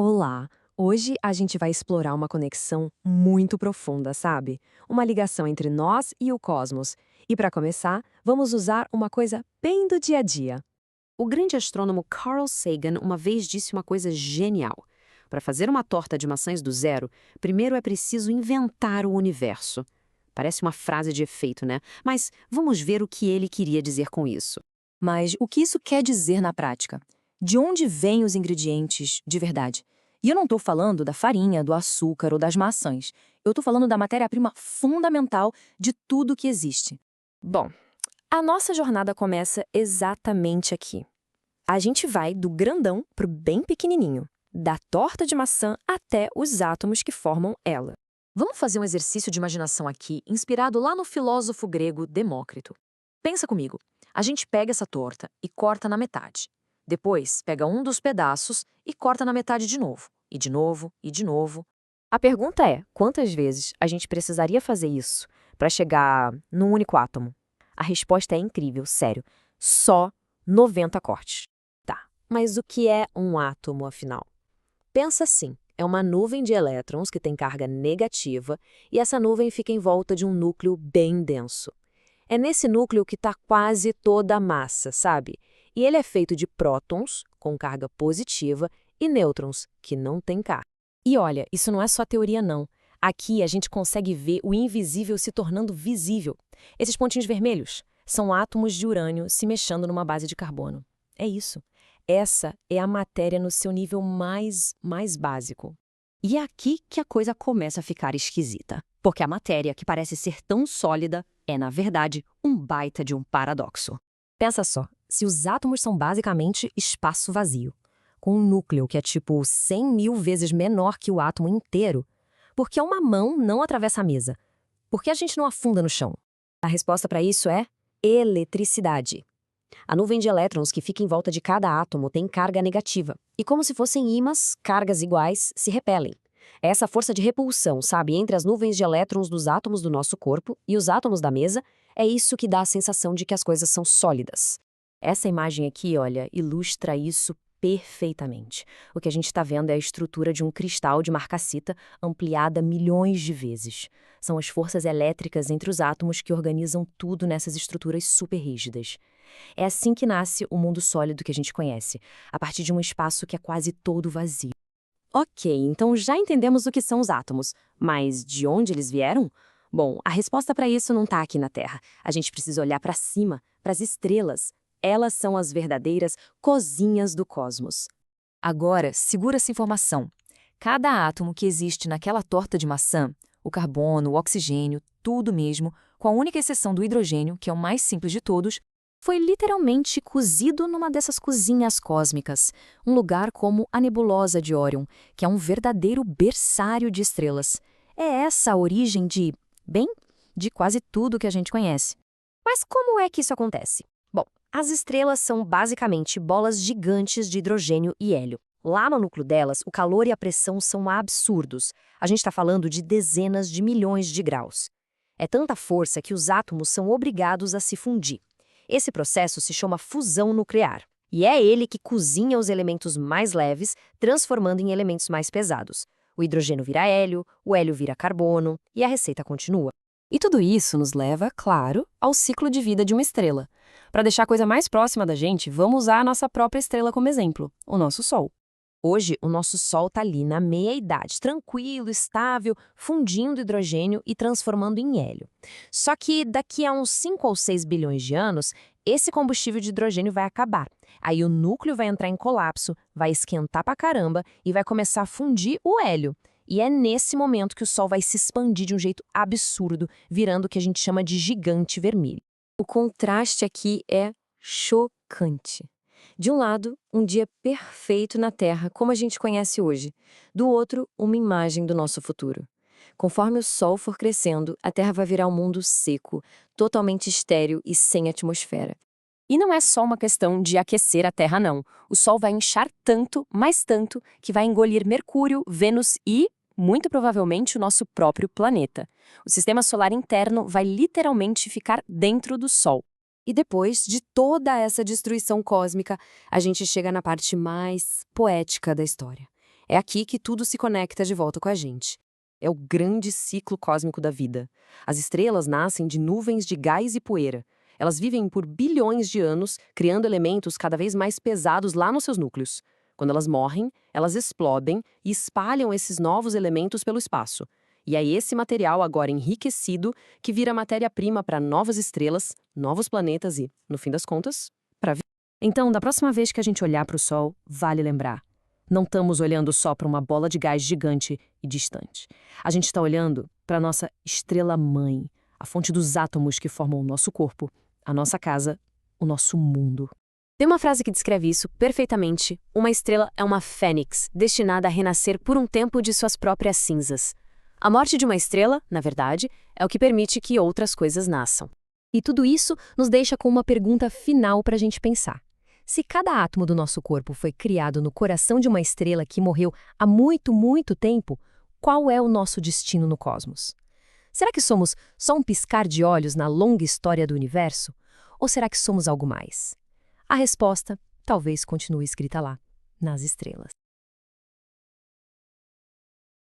Olá! Hoje a gente vai explorar uma conexão muito profunda, sabe? Uma ligação entre nós e o cosmos. E para começar, vamos usar uma coisa bem do dia a dia. O grande astrônomo Carl Sagan uma vez disse uma coisa genial. Para fazer uma torta de maçãs do zero, primeiro é preciso inventar o universo. Parece uma frase de efeito, né? Mas vamos ver o que ele queria dizer com isso. Mas o que isso quer dizer na prática? De onde vêm os ingredientes de verdade? E eu não estou falando da farinha, do açúcar ou das maçãs. Eu estou falando da matéria-prima fundamental de tudo que existe. Bom, a nossa jornada começa exatamente aqui. A gente vai do grandão pro bem pequenininho, da torta de maçã até os átomos que formam ela. Vamos fazer um exercício de imaginação aqui, inspirado lá no filósofo grego Demócrito. Pensa comigo. A gente pega essa torta e corta na metade. Depois, pega um dos pedaços e corta na metade de novo. E de novo, e de novo. A pergunta é, quantas vezes a gente precisaria fazer isso para chegar num único átomo? A resposta é incrível, sério. Só 90 cortes. Tá, mas o que é um átomo, afinal? Pensa assim, é uma nuvem de elétrons que tem carga negativa e essa nuvem fica em volta de um núcleo bem denso. É nesse núcleo que está quase toda a massa, sabe? E ele é feito de prótons, com carga positiva, e nêutrons, que não têm carga. E olha, isso não é só teoria, não. Aqui a gente consegue ver o invisível se tornando visível. Esses pontinhos vermelhos são átomos de urânio se mexendo numa base de carbono. É isso. Essa é a matéria no seu nível mais básico. E é aqui que a coisa começa a ficar esquisita. Porque a matéria, que parece ser tão sólida, é, na verdade, um baita de um paradoxo. Pensa só, se os átomos são basicamente espaço vazio, com um núcleo que é tipo 100 mil vezes menor que o átomo inteiro, por que uma mão não atravessa a mesa? Por que a gente não afunda no chão? A resposta para isso é eletricidade. A nuvem de elétrons que fica em volta de cada átomo tem carga negativa, e como se fossem ímãs, cargas iguais se repelem. É essa força de repulsão, sabe, entre as nuvens de elétrons dos átomos do nosso corpo e os átomos da mesa, é isso que dá a sensação de que as coisas são sólidas. Essa imagem aqui, olha, ilustra isso perfeitamente. O que a gente está vendo é a estrutura de um cristal de marcasita ampliada milhões de vezes. São as forças elétricas entre os átomos que organizam tudo nessas estruturas super rígidas. É assim que nasce o mundo sólido que a gente conhece, a partir de um espaço que é quase todo vazio. Ok, então já entendemos o que são os átomos, mas de onde eles vieram? Bom, a resposta para isso não está aqui na Terra. A gente precisa olhar para cima, para as estrelas. Elas são as verdadeiras cozinhas do cosmos. Agora, segura essa informação. Cada átomo que existe naquela torta de maçã, o carbono, o oxigênio, tudo mesmo, com a única exceção do hidrogênio, que é o mais simples de todos, foi literalmente cozido numa dessas cozinhas cósmicas, um lugar como a nebulosa de Órion, que é um verdadeiro berçário de estrelas. É essa a origem de quase tudo que a gente conhece. Mas como é que isso acontece? Bom, as estrelas são basicamente bolas gigantes de hidrogênio e hélio. Lá no núcleo delas, o calor e a pressão são absurdos. A gente está falando de dezenas de milhões de graus. É tanta força que os átomos são obrigados a se fundir. Esse processo se chama fusão nuclear. E é ele que cozinha os elementos mais leves, transformando em elementos mais pesados. O hidrogênio vira hélio, o hélio vira carbono, e a receita continua. E tudo isso nos leva, claro, ao ciclo de vida de uma estrela. Para deixar a coisa mais próxima da gente, vamos usar a nossa própria estrela como exemplo, o nosso Sol. Hoje, o nosso Sol está ali na meia-idade, tranquilo, estável, fundindo hidrogênio e transformando em hélio. Só que daqui a uns 5 ou 6 bilhões de anos, esse combustível de hidrogênio vai acabar. Aí o núcleo vai entrar em colapso, vai esquentar pra caramba e vai começar a fundir o hélio. E é nesse momento que o Sol vai se expandir de um jeito absurdo, virando o que a gente chama de gigante vermelho. O contraste aqui é chocante. De um lado, um dia perfeito na Terra, como a gente conhece hoje. Do outro, uma imagem do nosso futuro. Conforme o Sol for crescendo, a Terra vai virar um mundo seco, totalmente estéril e sem atmosfera. E não é só uma questão de aquecer a Terra, não. O Sol vai inchar tanto, mais tanto, que vai engolir Mercúrio, Vênus e, muito provavelmente, o nosso próprio planeta. O sistema solar interno vai literalmente ficar dentro do Sol. E depois de toda essa destruição cósmica, a gente chega na parte mais poética da história. É aqui que tudo se conecta de volta com a gente. É o grande ciclo cósmico da vida. As estrelas nascem de nuvens de gás e poeira. Elas vivem por bilhões de anos, criando elementos cada vez mais pesados lá nos seus núcleos. Quando elas morrem, elas explodem e espalham esses novos elementos pelo espaço. E é esse material agora enriquecido que vira matéria-prima para novas estrelas, novos planetas e, no fim das contas, para a vida. Então, da próxima vez que a gente olhar para o Sol, vale lembrar. Não estamos olhando só para uma bola de gás gigante e distante. A gente está olhando para a nossa estrela-mãe, a fonte dos átomos que formam o nosso corpo, a nossa casa, o nosso mundo. Tem uma frase que descreve isso perfeitamente. Uma estrela é uma fênix, destinada a renascer por um tempo de suas próprias cinzas. A morte de uma estrela, na verdade, é o que permite que outras coisas nasçam. E tudo isso nos deixa com uma pergunta final para a gente pensar. Se cada átomo do nosso corpo foi criado no coração de uma estrela que morreu há muito, muito tempo, qual é o nosso destino no cosmos? Será que somos só um piscar de olhos na longa história do universo? Ou será que somos algo mais? A resposta talvez continue escrita lá, nas estrelas.